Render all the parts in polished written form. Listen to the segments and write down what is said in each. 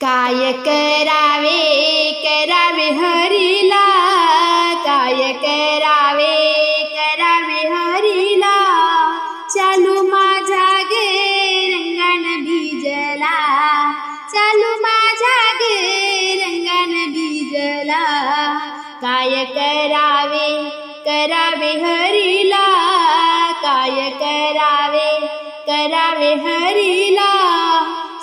काय करावे करावे हरीला, काय करावे करावे हरीला, चालू माझा गे रंगान भिजला, चालू माझा गे रंगान भिजला, काय करावे करावे हरीला, काय करावे करावे हरीला,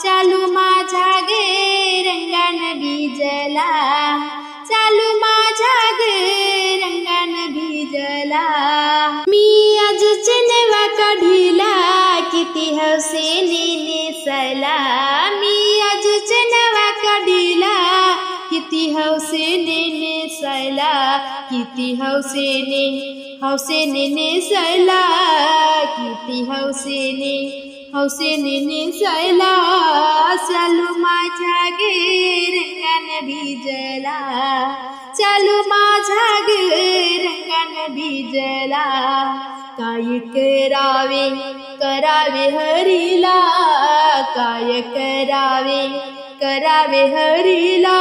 चालू माझा गे रंगान भिजला, चालू माझा गे रंगान भिजला। मी आज चनवा काढिला किती हौसेने नेसला, मी आज चनवा काढिला किती हौसेने नेसला, किती हौसेने हौसेने नेसला, किती हौसेने हौसेने नेसला, चालू माझा गे रंगान भिजला, चालू माझा गे रंगान भिजला, काय करावे करावे हरीला, काय करावे करावे हरीला,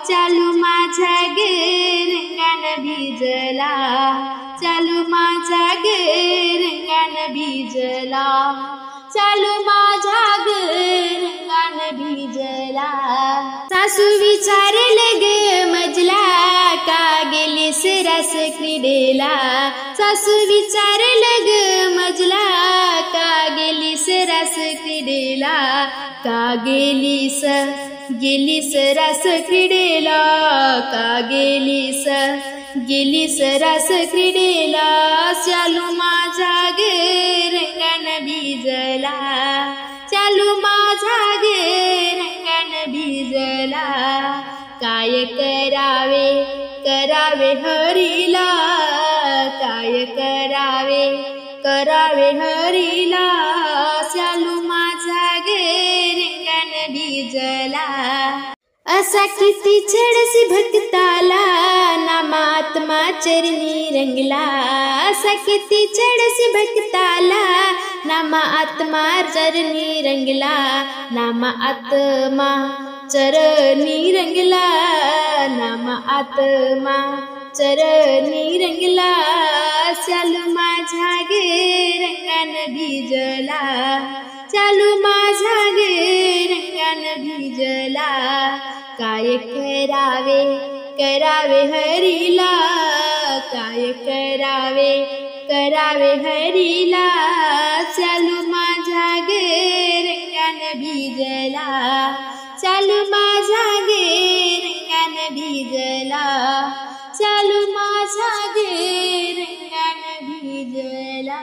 चालू माझा गे रंगान भिजला, चालू माझा गे रंगान भिजला, चालू माझा गे रंगान भिजला। सासू विचारले गे मजला, का गेलीस रास क्रीडेला, सासू विचारले गे मजला, का गेलीस रास क्रीडेला, का गेलीस गेलीस रास क्रीडेला, का गेलीस गेलीस रास क्रीडेला, चालू माझा गे रंगान भिजला, चालू माझा गे रंगान भिजला, काय करावे करावे हरीला, काय करावे करावे हरीला, चालू माझा गे रंगान भिजला। असा किती छळसी भक्ताला नामात्मा चरणी रंगला, असा किती छळसी भक्ताला नामात्मा चरणी रंगला, नामात्मा चरणी रंगला, नामात्मा चरणी रंगला, चालू माझा गे रंगान भिजला, चालू माझा गे रंगान भिजला, काय करावे करावे हरीला, काय करावे करावे हरीला, चालू माझा गे रंगान भिजला, चालू माझा गे रंगान भिजला, चालू माझा गे रंगान भिजला।